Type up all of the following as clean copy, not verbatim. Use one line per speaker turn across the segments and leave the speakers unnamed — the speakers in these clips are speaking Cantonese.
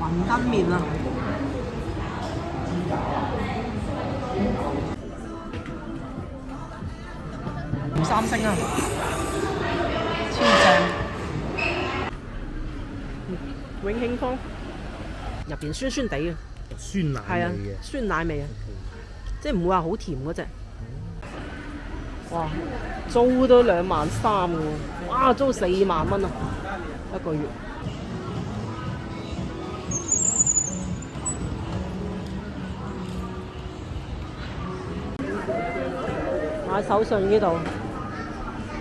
雲吞麵啊！3星啊，超正！永慶坊入邊酸酸地嘅，
酸奶味嘅，
酸奶味啊，即係唔會話好甜嗰隻。哇！租都2.3萬嘅喎，哇！租4萬蚊啊，一個月。買手信呢度，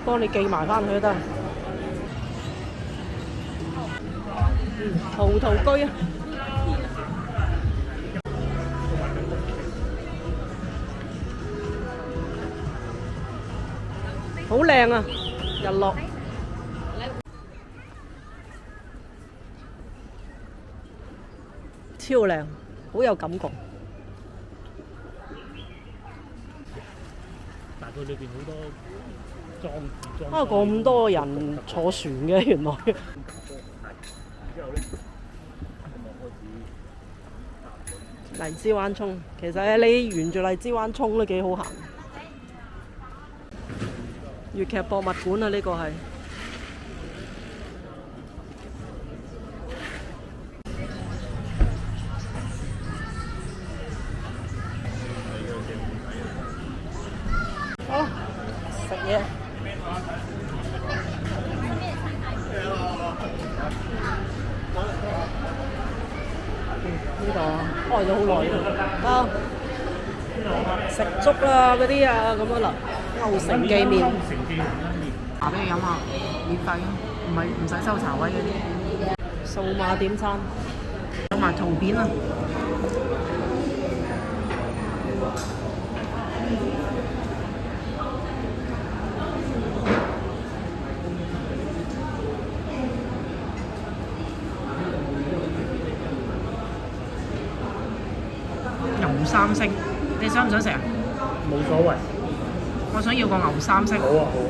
幫你寄埋返去都得。葡萄居啊！好靚啊！日落超靚，好有感覺。
但係佢裏邊好多裝置。
啊！咁多人坐船嘅原來。荔枝灣涌，其實你沿住荔枝灣涌都幾好行。粵劇博物館啊，呢個係。好，食嘢。呢度啊，開咗好耐啦。食粥啦嗰啲啊咁樣啦，歐城記麵。茶俾你飲下，免費，唔使收茶位嗰啲。數碼點餐，有埋圖片啊！牛3星，你想唔想食啊？
冇所謂。
我想要個牛3星。
好啊好啊。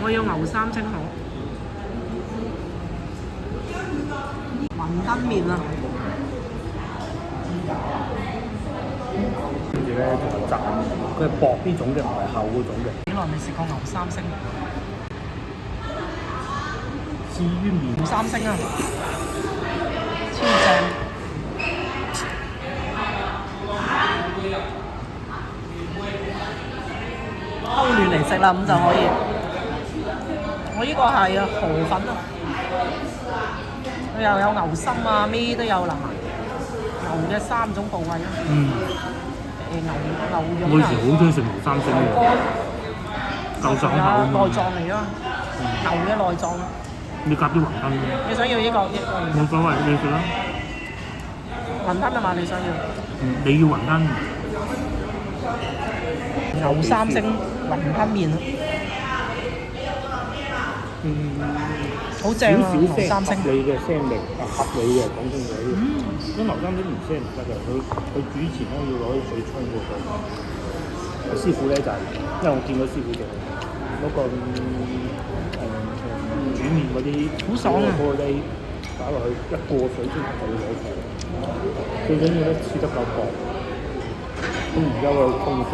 我要牛3星好。雲吞麵啊！
跟住咧仲係炸，佢係薄呢種嘅，唔係厚嗰種嘅。
幾耐未食過牛3星？
至於麵
牛3星啊，超正！溝亂嚟食啦，咁就可以。我呢個係河粉啊，佢又有牛心啊，咩都有啦，牛嘅3種部位啊。牛肉啊。
我以前好中意食牛3星嘅。夠爽口啊！
內臟嚟啊，牛嘅內臟。
你夾啲雲吞。
你想要呢個？
冇所謂，你食啦。
雲吞啊嘛，你想要？
你要雲吞。
牛3星雲吞麵啊！好正啊！牛3星。
你嘅聲力合理嘅講清楚。咁牛3星唔聲唔得嘅，佢煮前咧要攞啲水沖過佢。師傅咧就係，因為我見過師傅做嗰個煮麵嗰啲，
好爽啊！
嗰個呢打落去一過水先就要攞出嚟。最緊要咧切得夠薄，咁然之後去沖水。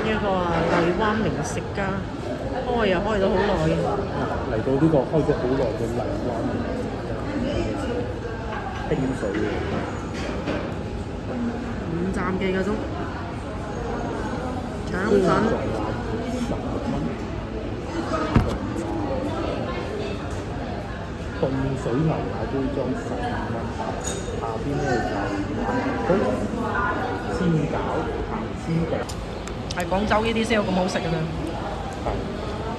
呢個啊，荔灣零食家開又開咗好耐。
嚟到呢個開咗好耐嘅荔灣冰水嘅
5站記嘅都腸粉
凍水牛奶杯裝15蚊，下邊咧就煎餃、鹹煎餃。
係廣州呢啲先有咁好食嘅啫。
係，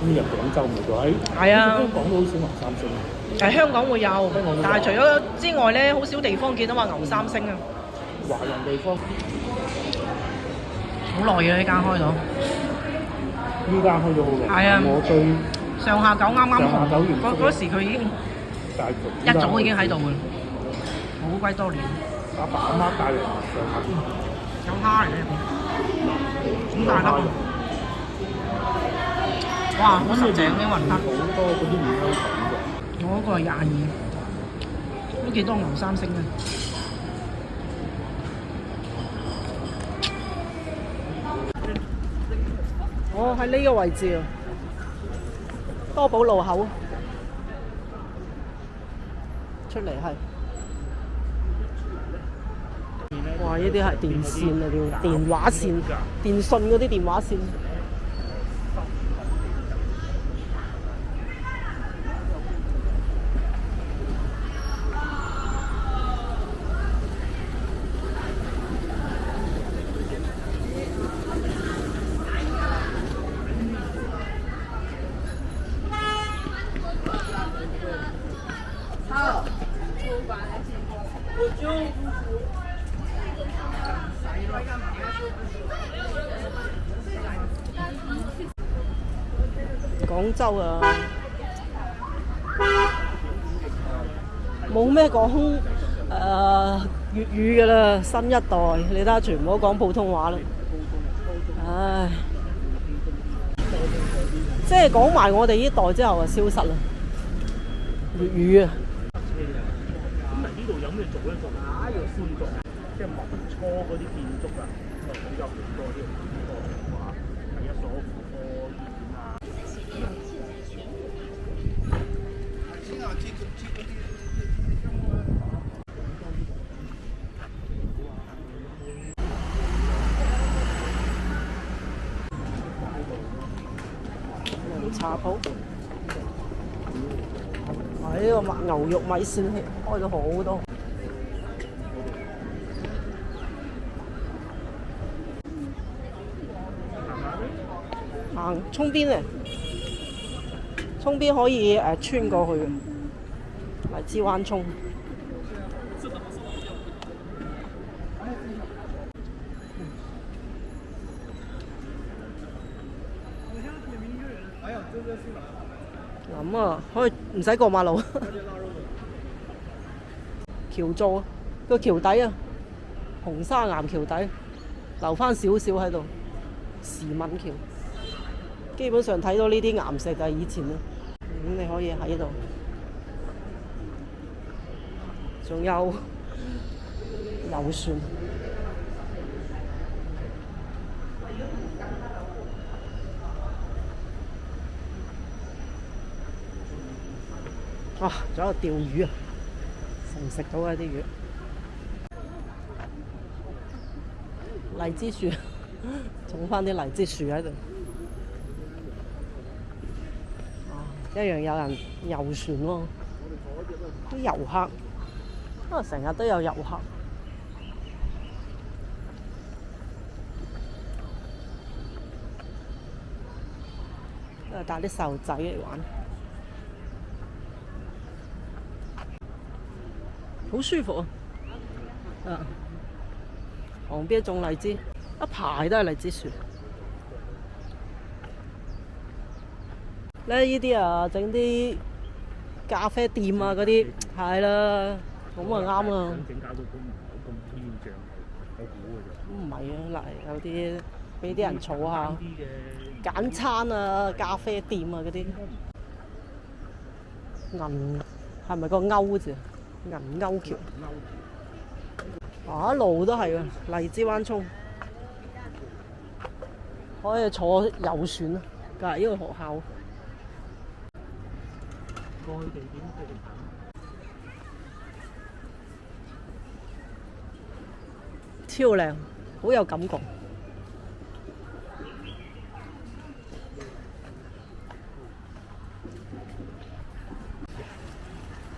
咁入廣州冇咗喺。
係啊。
香港都好少牛3星。
係香港會有，但係除咗之外咧，好少地方見到話牛3星啊。
華人地方。
好耐嘅呢間開咗。
呢間開咗好耐。
係啊。
我對
上下九啱啱
紅。
嗰時佢已經一早已經喺度嘅，好鬼多年。
阿爸阿媽帶嚟上下邊。
有蝦嚟嘅入邊。咁大粒啊！哇，好實淨啲雲吞。
好多嗰啲麵香粉嘅。
好我嗰個係22，都幾多牛三星嘅。哦，喺呢個位置啊，多寶路口出嚟係。哇！呢啲係電線啊，電話線、電信嗰啲電話線。廣州啊，冇咩講粵語㗎啦，新一代你睇下全部都講普通話啦，唉，即係講埋我哋呢代之後就消失啦，粵語啊。
咁嚟呢度有咩做咧？做呢個先進，即係民初嗰啲建築啊，有好多啲文化，係一所婦科醫院啊。茶鋪，呢個牛肉米線開咗好多。行涌邊咧，涌邊可以穿過去嘅，荔枝灣涌。咁啊，可以唔使過馬路。橋座個橋底啊，紅沙岩橋底，留翻少少喺度。時敏橋，基本上睇到呢啲岩石就係以前啦。咁你可以喺度，仲有遊船。哇！仲有釣魚啊，食唔食到啊啲魚？荔枝樹，種翻啲荔枝樹喺度。一樣有人遊船喎，啲遊客，成日都有遊客。都係帶啲細路仔嚟玩。好舒服啊！旁邊種荔枝，一排都係荔枝樹。咧呢啲啊，整啲咖啡店啊嗰啲，係啦，咁啊啱啦。整搞到咁偏向，我估嘅啫。唔係啊，嗱，有啲俾啲人坐下，簡餐啊、咖啡店啊嗰啲。銀係咪個勾字？銀鈎橋，一路都係啊！荔枝灣涌可以坐遊船啊，隔離呢個學校。過去地點超靚，好有感覺。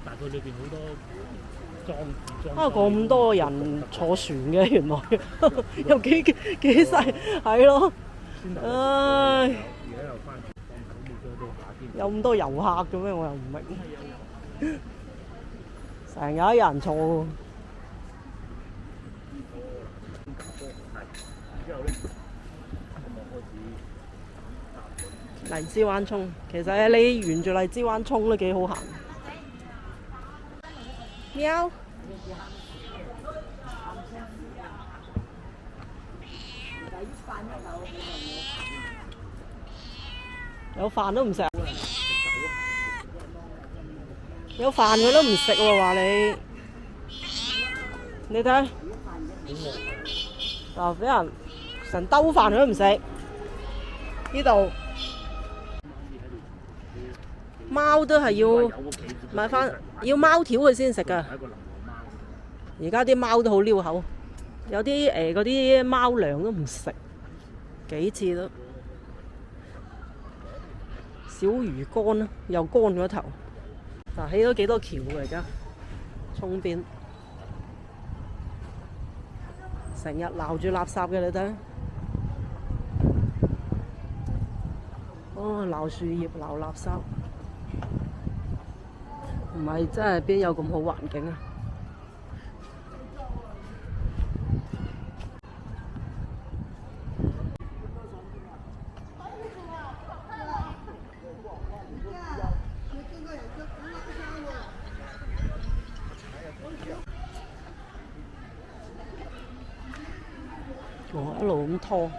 但係佢裏邊好多。咁多人坐船嘅，原來又幾細，係咯，唉，有咁多遊客嘅咩？我又唔明，成日有人坐喎。荔枝灣涌，其實你沿住荔枝灣涌都幾好行。喵！有飯都唔食。有飯佢都唔食喎，話你。你睇，嗱俾人成兜飯佢都唔食。呢度貓都係要買翻，要貓條佢先食㗎。而家啲貓都好撩口，有啲嗰啲貓糧都唔食，幾次都。小魚乾啦，又乾咗頭。嗱，起咗幾多橋㗎而家？涌邊成日撈住垃圾嘅，你睇。哦，撈樹葉、撈垃圾，唔係真係邊有咁好環境啊！哦，一路咁拖。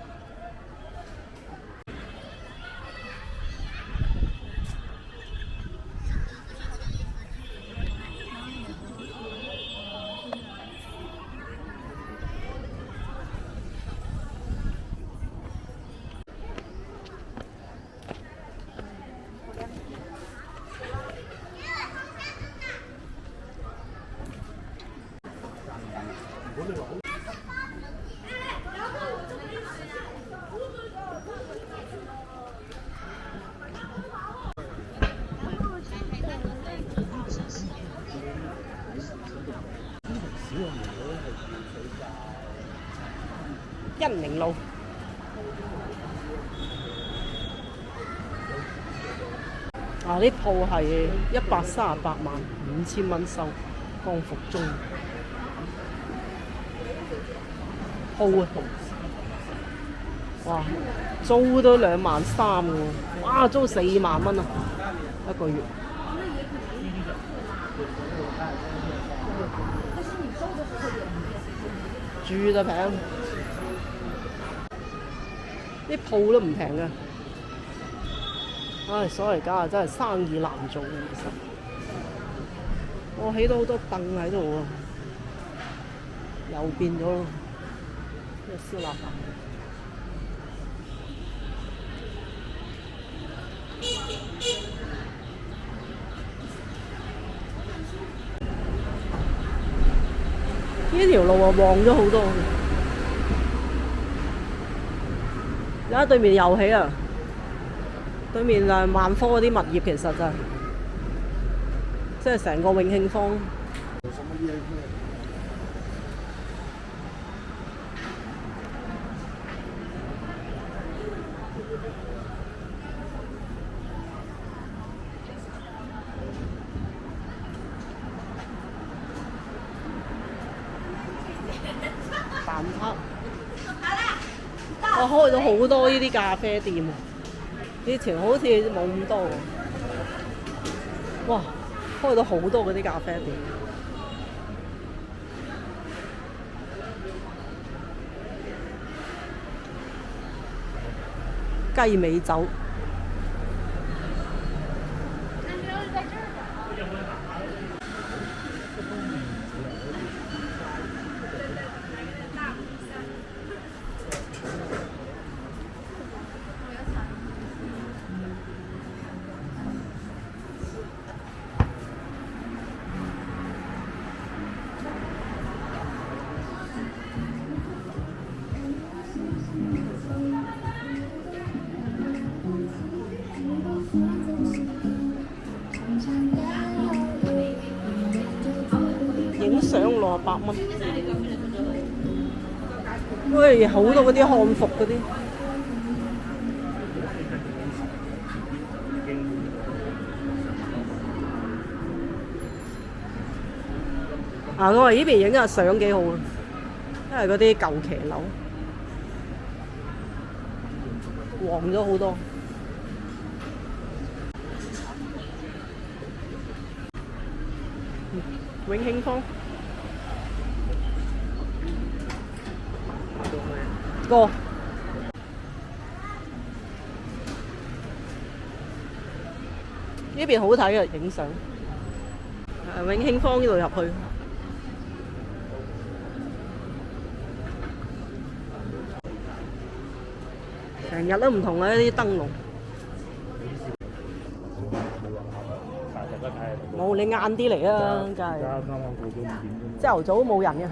恩寧路。啊！啲鋪係1385000蚊收，光復中。鋪啊！哇！租都23000喎，哇！租4萬蚊啊，一個月。住就平，啲鋪都唔平嘅。唉，所以而家真係生意難做，其實。我起到好多凳喺度喎，又變咗咩燒臘飯。呢條路啊旺咗好多，而家對面又起啊！對面萬科嗰啲物業其實就係，即係成個永慶坊。蛋撻，我開咗好多呢啲咖啡店，以前好似冇咁多喎。哇，開咗好多嗰啲咖啡店，雞尾酒。影相600蚊，喂，好多嗰啲漢服嗰啲，啊！我話呢邊影嘅相幾好啊，因為嗰啲舊騎樓黃咗好多。永慶坊個呢邊好睇嘅影相，永慶坊呢度入去。成日都唔同嘅啲燈籠。冇，你晏啲嚟啊，梗係。啱啱過咗5點鐘。朝頭早冇人嘅。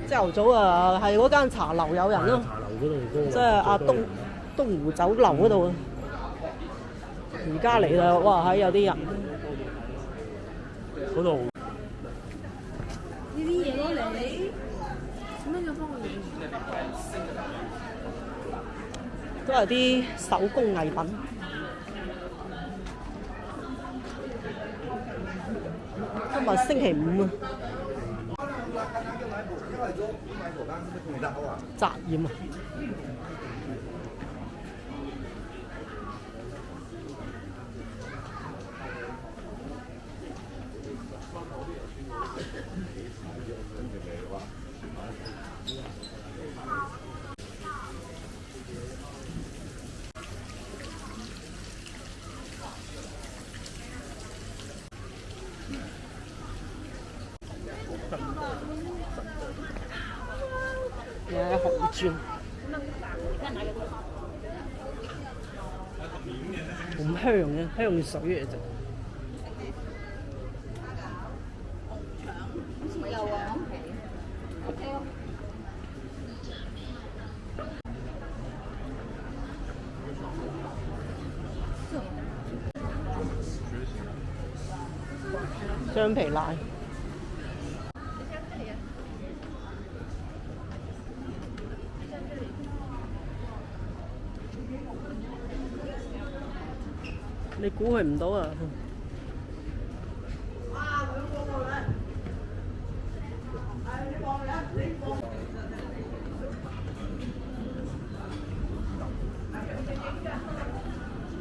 朝頭早啊，係嗰間茶樓有人咯。茶樓嗰度即係阿東湖酒樓嗰度啊。而家嚟啦，哇！有啲人。嗰度。呢啲嘢咯，你點解要幫我影？都係啲手工藝品。今日星期5啊。雜染啊！有紅磚，咁香嘅香水嚟啫。雙皮奶。你估佢唔到啊！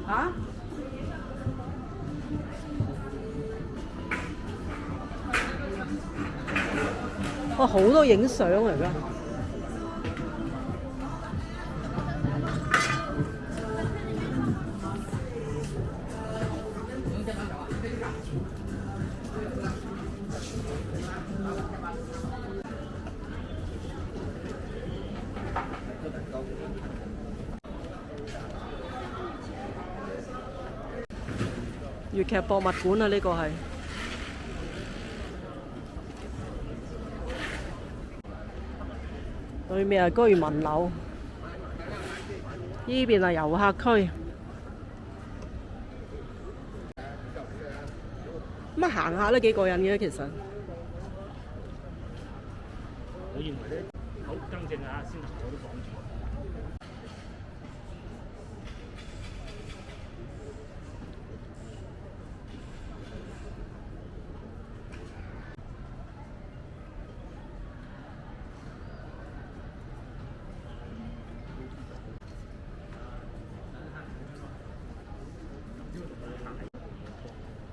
嚇？哇！好多影相嚟㗎。粵劇博物館啊，呢個係對面係居民樓，呢邊係遊客區。咁行下都幾過癮嘅，其實。我認為咧，好更正下先，我都講住。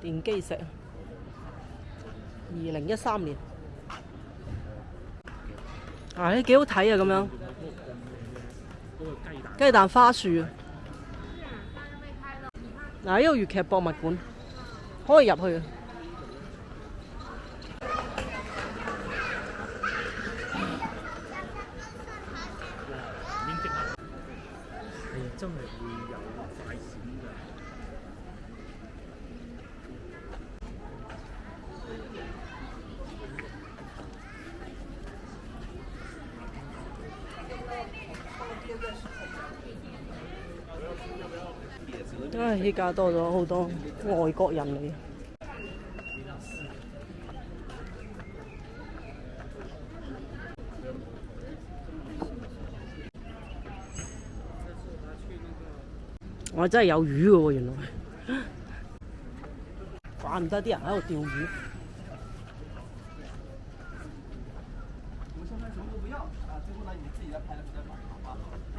電機石，2013年，呢幾好睇啊！咁樣，雞蛋花樹，呢個粵劇博物館可以入去。真係會有快閃㗎。唉，依家多咗好多外國人嚟。我真係有魚嘅喎，原來。怪唔得啲人喺度釣魚。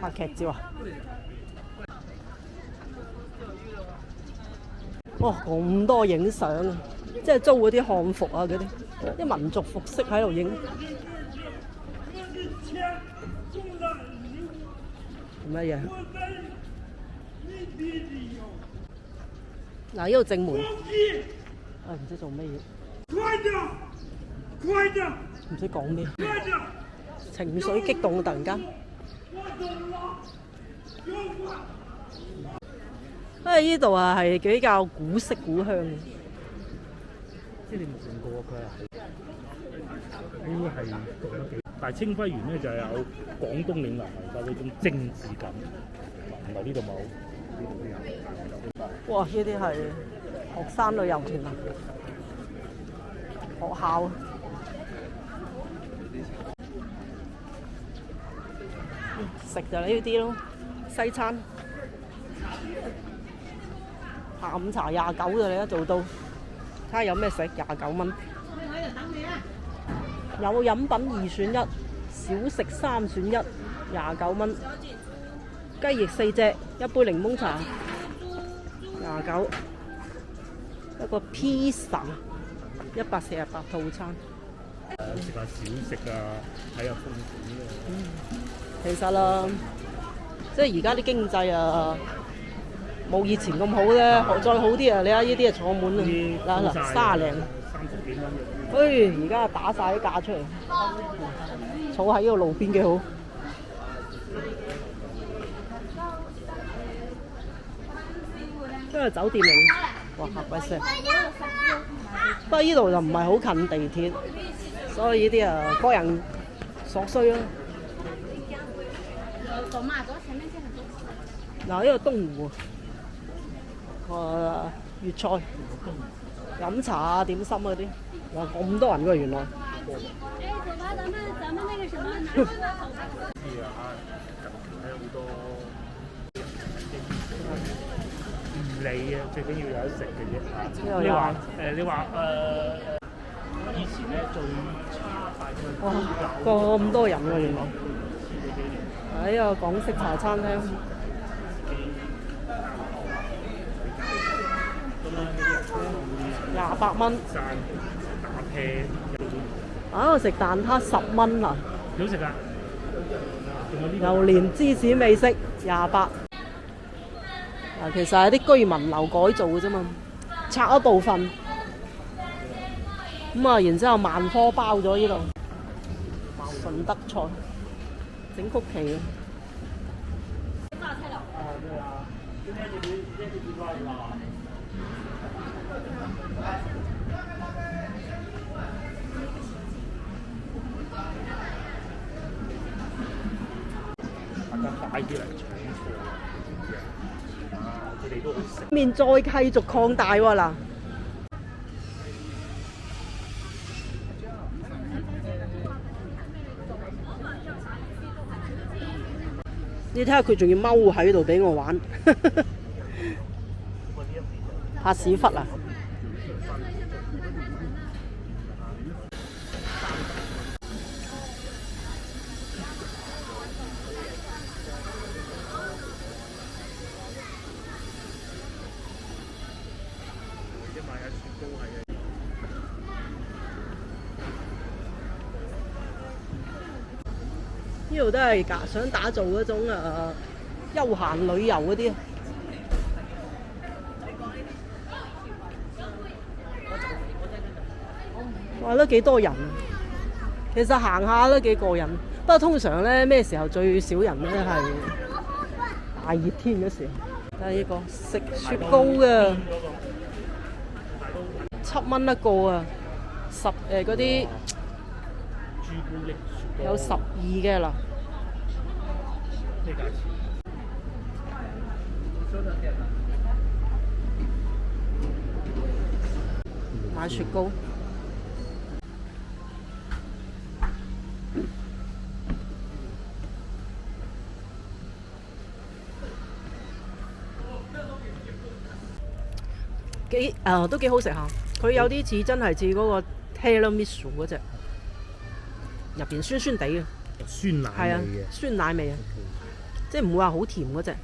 拍劇照啊！哇，咁多影相啊！即係租嗰啲漢服啊，嗰啲民族服飾喺度影。乜嘢？嗱，呢度正門。唔知做咩嘢。唔識講咩，情緒激動突然間。因為呢度啊係比較古色古香嘅。
即係你冇見過佢係應該係讀得幾，但係清暉園咧就係有廣東嶺南文化嗰種政治感，唔係呢度冇，呢度都有。
哇！呢啲係學生旅遊團啊，學校。食就係呢啲咯，西餐。下午茶29㗎，你一做到，睇下有咩食，29蚊。有飲品2選1，小食3選1，29蚊。雞翼4隻，一杯檸檬茶29，一個披薩148套餐。
食下小食啊，睇下風景啊。
其實啦，即係而家啲經濟啊，冇以前咁好咧，再好啲啊！你睇呢啲啊坐滿啊，嗱30零
，30幾蚊。
而家打晒啲價出嚟，坐喺呢個路邊幾好。因為酒店嚟，哇嚇鬼聲！不過呢度就唔係好近地鐵，所以呢啲啊個人所需咯。嗱，呢個東湖，粵菜、飲茶啊、點心嗰啲，哇咁多人㗎原來。
咱們那個什麼。
唔理啊，最緊要有得食嘅啫。你話以前咧最差大概
咁多人㗎原來。喺呢個港式茶餐廳。28蚊。
打啤。
食蛋撻10蚊啊！
幾好食啊！
榴蓮芝士味式28。其實係啲居民樓改造嘅啫嘛，拆一部分，然之後萬科包咗呢度，順德菜，整曲奇啊！
大家快啲嚟搶貨！
面再繼續擴大喎嗱，你睇下佢仲要踎喺度俾我玩，拍屎忽啊！呢度都係想打造嗰種休閒旅遊嗰啲，哇都幾多人，其實行下都幾過癮。不過通常咧咩時候最少人咧係大熱天嗰時候。睇呢個食雪糕嘅，7蚊一個啊，嗰啲
朱古力雪糕
有12嘅啦。
咩價錢？
買雪糕。都幾好食下，佢有啲似真係似嗰個 Tiramisu 嗰隻，入邊酸酸地嘅，
酸奶味嘅，
酸奶味啊，即係唔會話好甜嗰隻。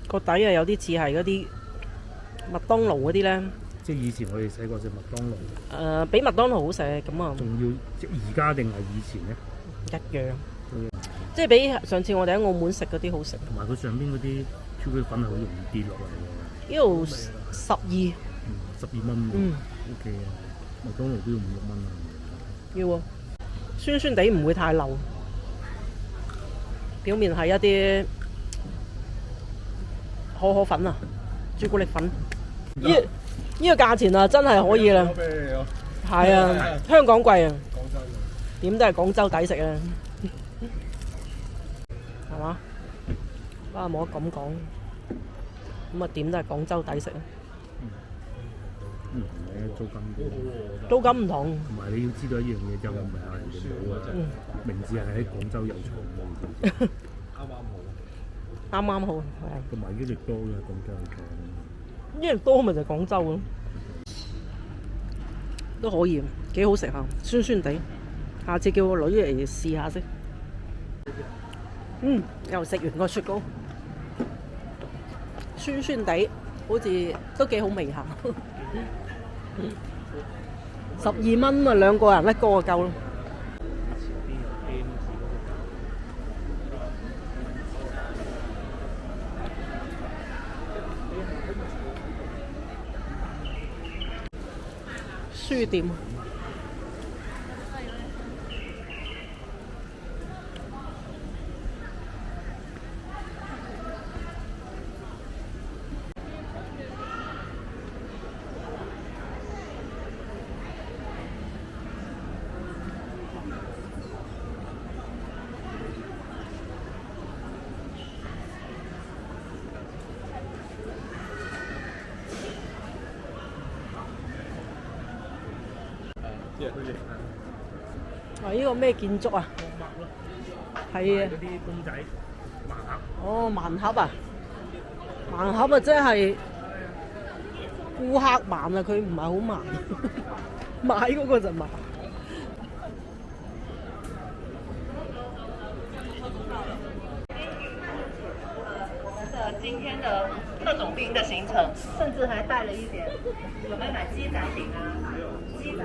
個底啊有啲似係嗰啲麥當勞嗰啲咧，
即係以前我哋細個食麥當勞。
比麥當勞好食咁啊！
仲要即係而家定係以前咧？
一樣，即係比上次我哋喺澳門食嗰啲好食。
同埋佢上邊嗰啲朱古力粉係好容易跌落嚟嘅。
呢度12，12
蚊。OK 啊。麥當勞都要5、6蚊啊！
要啊，酸酸地唔會太流，表面係一啲可可粉啊，朱古力粉。呢個價錢啊，真係可以啦。係啊，香港貴啊，點都係廣州抵食啊，係嘛？啊，冇得咁講，咁啊點都係廣州抵食啊。
租金
租金唔同。
同埋你要知道一樣嘢，就唔係人哋冇啊，名字係喺廣州有廠嘅，啱
啱好，係。
同埋益力多嘅廣州有廠。
益力多咪就係廣州咯，都可以，幾好食下，酸酸地。下次叫個女嚟試下先。又食完個雪糕，酸酸地，好似都幾好味下。12蚊啊，兩個人一個就夠啦。書店。呢個咩建築啊？係啊。嗰啲公仔盲盒。哦，盲盒啊！盲盒啊，即係顧客盲啊，佢唔係好盲，買嗰個就盲。
今天的特種兵的行程，甚至還帶了一點，有沒有買雞仔餅啊？雞仔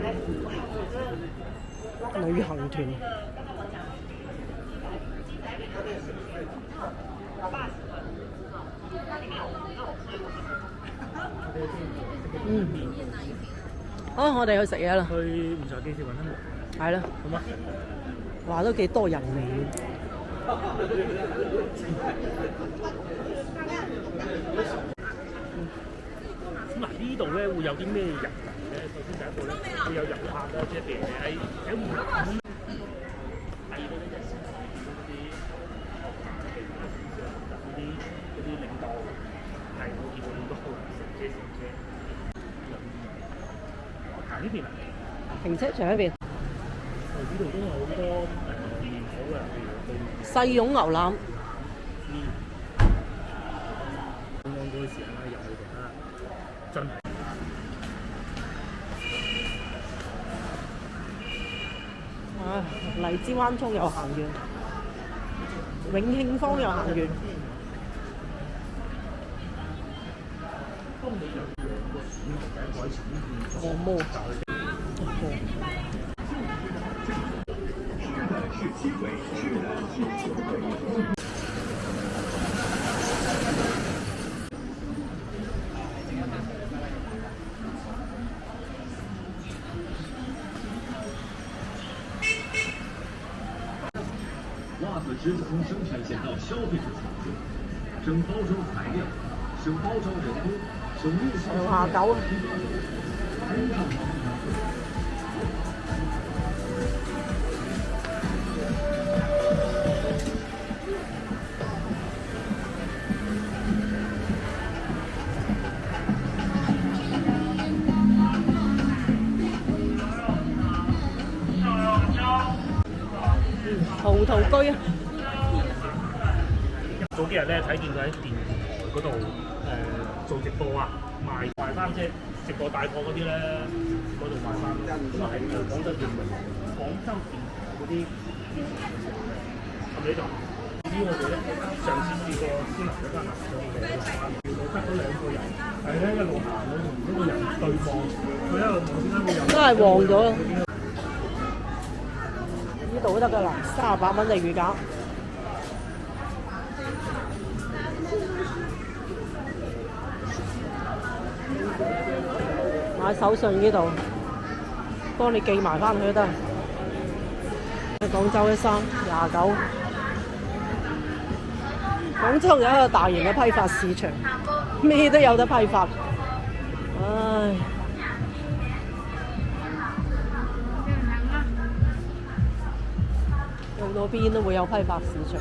旅行團。我哋去食嘢啦。
去唔財記食雲吞麵。
係啦。
好嗎？
話都幾多人嚟嘅。
咁嗱，呢度咧會有啲咩人嚟咧？首先第一個咧會有遊客啦，即係譬如你喺湖南。第二個咧就係嗰啲領導係我見到好多乘車。行呢邊啊？
停車場嗰邊。
呢度都有好多面好嘅，譬如
細蓉牛腩。
剛剛嗰個時間咧入去睇下，真係。
荔枝灣涌又行完，永慶坊又行完。黃毛。
袜子直接从生产线到消费者手中，省包装材料，省包裝人工，省运输。
下九啊！葡萄居啊！
早幾日咧睇見佢喺電台嗰度做直播啊，賣翻即係直播帶貨嗰啲咧，嗰度賣翻。咁啊係廣州電台嗰啲咁呢度。至於我哋咧，上次試過先嚟咗間南昌嘅，得咗2個人，係咧一路行到同嗰個人對望，佢一路望點解會有？
都係旺咗。呢度都得㗎啦，38蚊隻乳鴿。買手信呢度幫你寄埋翻去都得。廣州一箱29。廣州有一個大型嘅批發市場，咩都有得批發。唉，好多邊都會有批發市場。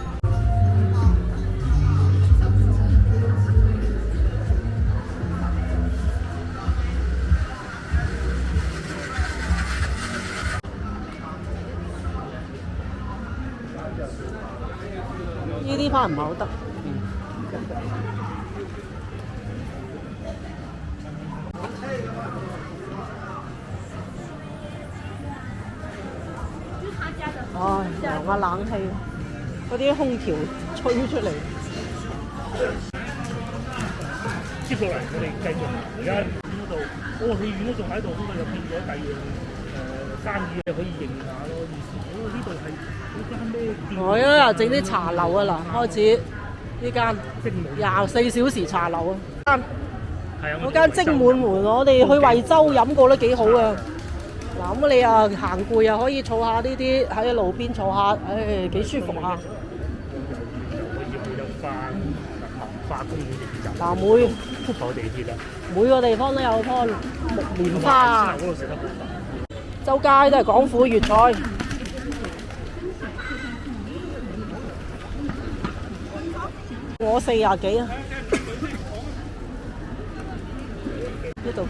呢啲翻唔係好得。唉，涼下冷氣，嗰啲空調吹出嚟。
接落嚟，我哋繼續而家嗰度，戲院都仲喺度，咁啊又變咗第二樣生意可以認下咯。以前呢度係嗰間咩店？
我啊整啲茶樓啊嗱，開始呢間24小時茶樓啊。嗰間蒸滿門，我哋去惠州飲過都幾好啊！嗱，咁你啊行攰啊，可以坐下呢啲喺路邊坐下，唉幾舒服啊！
可以去得翻文化公園地鐵站。
嗱，
坐地鐵啦。
每個地方都有棵木棉花。
嗰度食得好飯。
周街都係廣府粵菜。我40幾啊！呢度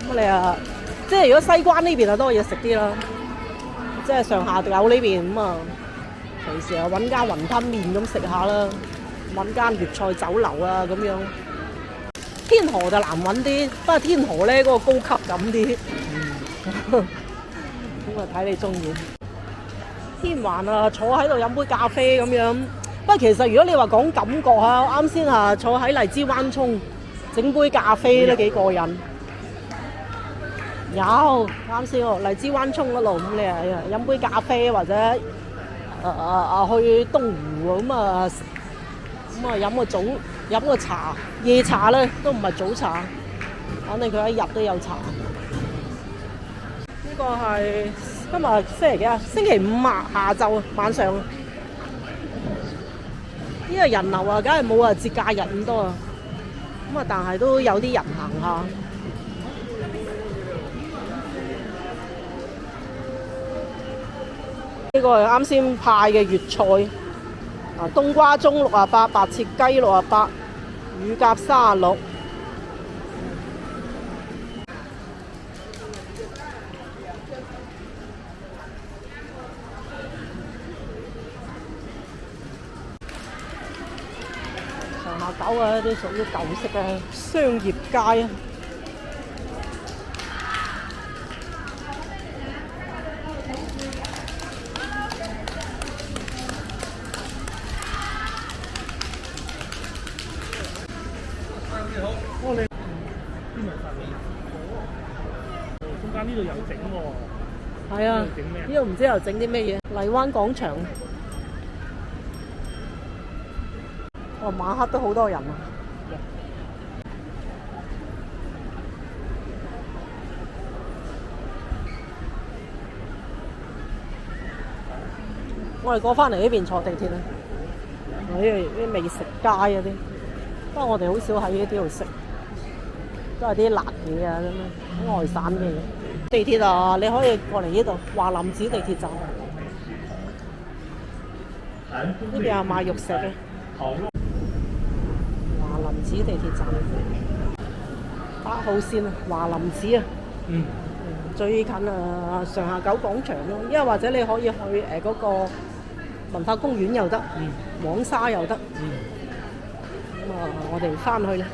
咁你啊，即係如果西關呢邊啊多嘢食啲啦，即係上下九呢邊咁啊，平時啊揾間雲吞麵咁食下啦，揾間粵菜酒樓啊咁樣。天河就難揾啲，不過天河咧嗰個高級感啲。咁啊睇你中意。天環啊，坐喺度飲杯咖啡咁樣。不過其實如果你話講感覺啊，啱先啊坐喺荔枝灣涌整杯咖啡都幾過癮。有啱先喎，荔枝灣涌嗰度咁你啊飲杯咖啡或者去東湖咁啊飲個茶，夜茶咧都唔係早茶，反正佢一日都有茶。呢個係今日星期幾啊？星期五啊，下晝晚上。呢個人流啊，梗係冇啊節假日咁多啊。咁啊，但係都有啲人行下。呢個係啱先派嘅粵菜。啊，冬瓜盅68，白切雞68，乳鴿36。上下九啊，啲屬於舊式嘅商業街啊。
中間呢度有整喎。
係啊，呢度唔知又整啲咩嘢？荔灣廣場。晚黑都好多人啊！我哋過返嚟呢邊坐地鐵啊！呢啲美食街嗰啲，不過我哋好少喺呢啲度食，都係啲辣嘢啊咁樣，外省嘅嘢。地鐵啊，你可以過嚟呢度華林寺地鐵站，呢邊有賣肉食嘅。華林寺地鐵站8號線啊，華林寺啊，最近啊上下九廣場咯，因為或者你可以去嗰個文化公園又得，黃沙又得，咁啊我哋翻去啦。